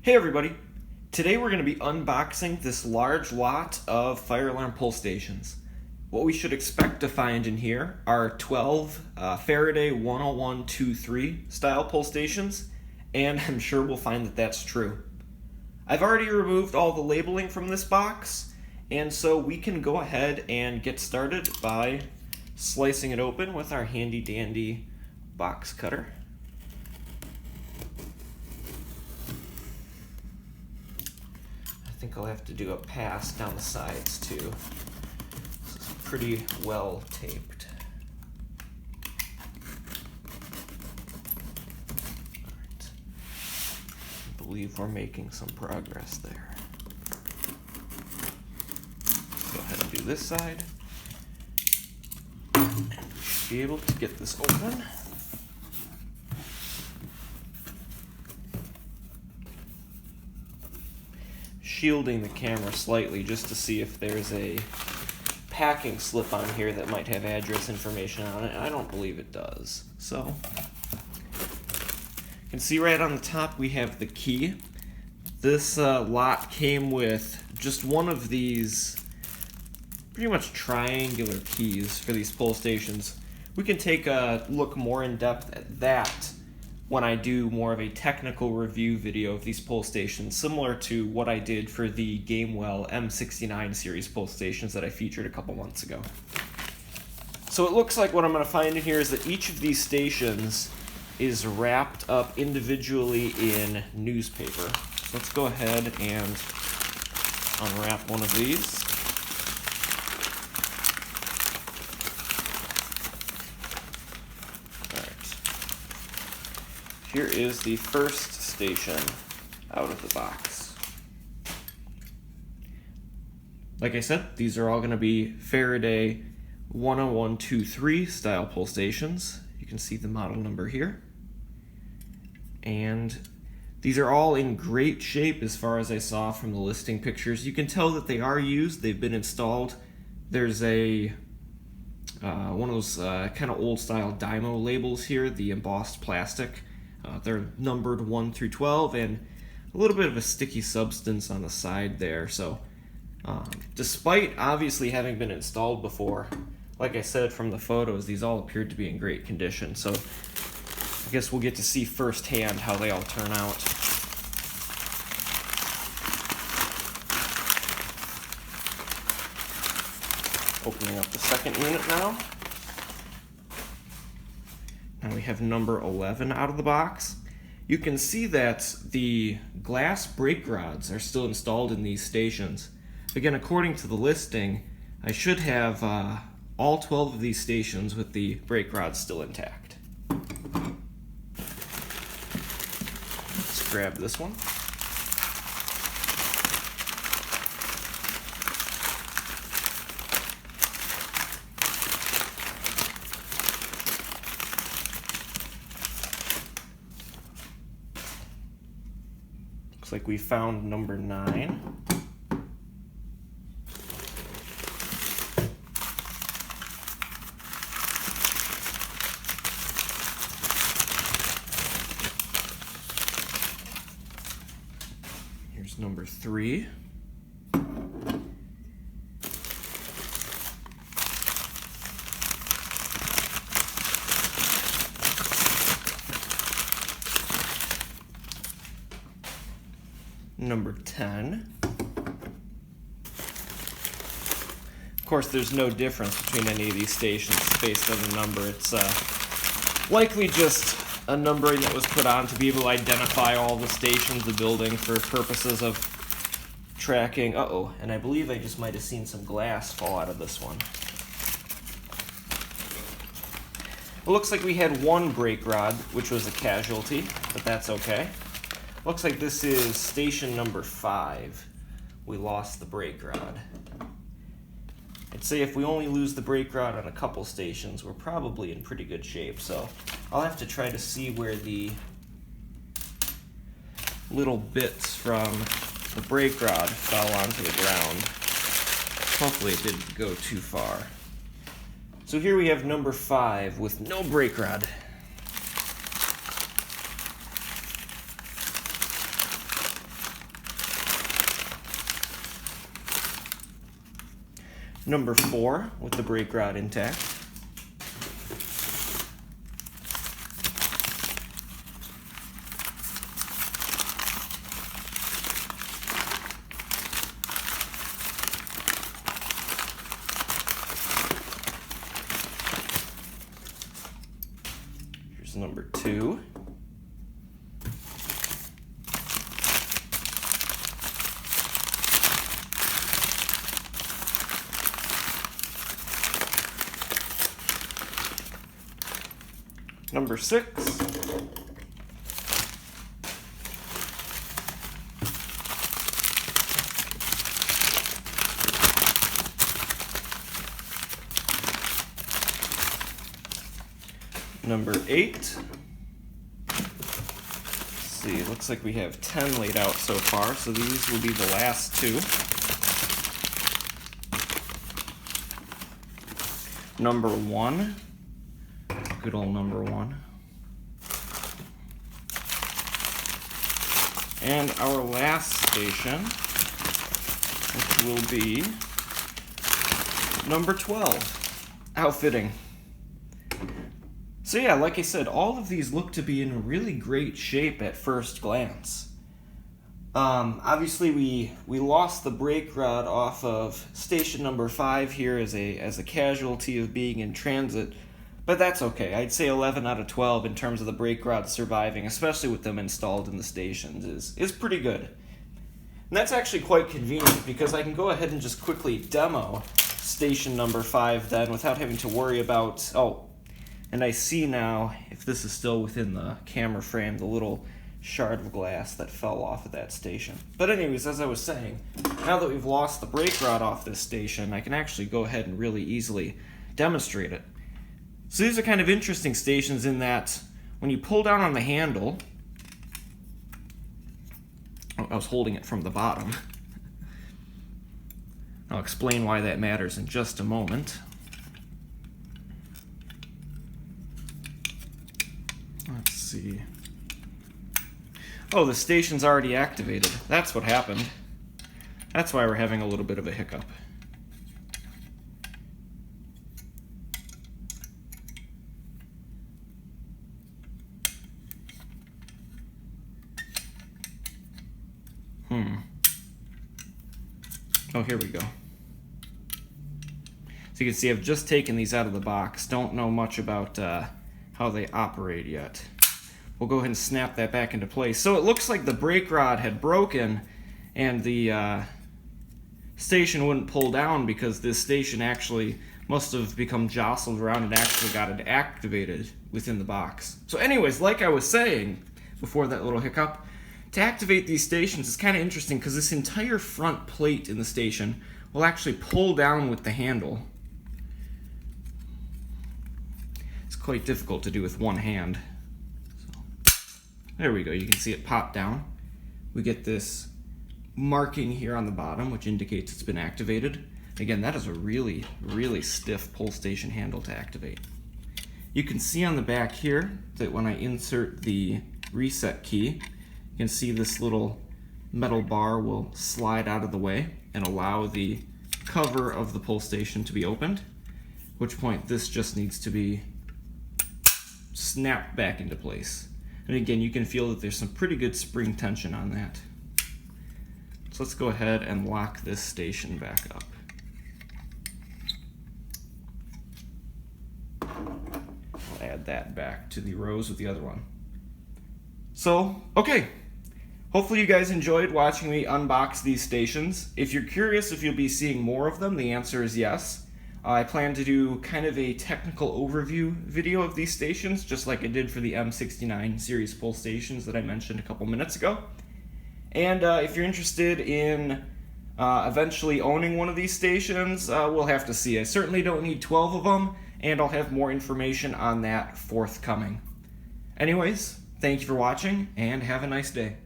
Hey everybody! Today we're going to be unboxing this large lot of fire alarm pull stations. What we should expect to find in here are 12 Faraday 10123 style pull stations, and I'm sure we'll find that that's true. I've already removed all the labeling from this box, and so we can go ahead and get started by slicing it open with our handy dandy box cutter. I think I'll have to do a pass down the sides too. This is pretty well taped. Alright. I believe we're making some progress there. Go ahead and do this side. And we should be able to get this open. Shielding the camera slightly just to see if there's a packing slip on here that might have address information on it. I don't believe it does. So, you can see right on the top we have the key. This lot came with just one of these pretty much triangular keys for these pull stations. We can take a look more in depth at that when I do more of a technical review video of these pull stations, similar to what I did for the Gamewell M69 series pull stations that I featured a couple months ago. So it looks like what I'm going to find in here is that each of these stations is wrapped up individually in newspaper. So let's go ahead and unwrap one of these. Here is the first station out of the box. Like I said, these are all going to be Faraday 10123 style pull stations. You can see the model number here. And these are all in great shape as far as I saw from the listing pictures. You can tell that they are used, they've been installed. There's a one of those kind of old style Dymo labels here, the embossed plastic. They're numbered 1 through 12 and a little bit of a sticky substance on the side there. So despite obviously having been installed before, like I said from the photos, these all appeared to be in great condition. So I guess we'll get to see firsthand how they all turn out. Opening up the second unit now. And we have number 11 out of the box. You can see that the glass brake rods are still installed in these stations. Again, according to the listing, I should have all 12 of these stations with the brake rods still intact. Let's grab this one. Looks like we found number 9. Here's number 3. Number 10. Of course, there's no difference between any of these stations based on the number. It's likely just a numbering that was put on to be able to identify all the stations, the building, for purposes of tracking. Uh-oh, and I believe I just might have seen some glass fall out of this one. It looks like we had one brake rod, which was a casualty, but that's okay. Looks like this is station number 5. We lost the brake rod. I'd say if we only lose the brake rod on a couple stations, we're probably in pretty good shape. So I'll have to try to see where the little bits from the brake rod fell onto the ground. Hopefully it didn't go too far. So here we have number 5 with no brake rod. Number 4 with the brake rod intact. Here's number 2. Number 6. Number 8. Let's see, looks like we have 10 laid out so far, so these will be the last 2. Number 1. Good old number 1. And our last station, which will be number 12, outfitting. So yeah, like I said, all of these look to be in really great shape at first glance. Obviously we lost the brake rod off of station number 5 here as a casualty of being in transit. But that's okay. I'd say 11 out of 12 in terms of the brake rods surviving, especially with them installed in the stations, is pretty good. And that's actually quite convenient because I can go ahead and just quickly demo station number 5 then without having to worry about, oh, and I see now, if this is still within the camera frame, the little shard of glass that fell off at that station. But anyways, as I was saying, now that we've lost the brake rod off this station, I can actually go ahead and really easily demonstrate it. So these are kind of interesting stations in that when you pull down on the handle, oh, I was holding it from the bottom. I'll explain why that matters in just a moment. Let's see. Oh, the station's already activated. That's what happened. That's why we're having a little bit of a hiccup. Oh, here we go. So you can see I've just taken these out of the box. Don't know much about how they operate yet. We'll go ahead and snap that back into place. So it looks like the brake rod had broken and the station wouldn't pull down because this station actually must have become jostled around and actually got it activated within the box. So anyways, like I was saying before that little hiccup, to activate these stations is kind of interesting because this entire front plate in the station will actually pull down with the handle. It's quite difficult to do with one hand. So, there we go, you can see it pop down. We get this marking here on the bottom which indicates it's been activated. Again, that is a really, really stiff pull station handle to activate. You can see on the back here that when I insert the reset key, you can see this little metal bar will slide out of the way and allow the cover of the pull station to be opened, at which point this just needs to be snapped back into place. And again, you can feel that there's some pretty good spring tension on that. So let's go ahead and lock this station back up. I'll add that back to the rows with the other one. So, okay. Hopefully you guys enjoyed watching me unbox these stations. If you're curious if you'll be seeing more of them, the answer is yes. I plan to do kind of a technical overview video of these stations, just like I did for the M69 series pull stations that I mentioned a couple minutes ago. And if you're interested in eventually owning one of these stations, we'll have to see. I certainly don't need 12 of them, and I'll have more information on that forthcoming. Anyways, thank you for watching, and have a nice day.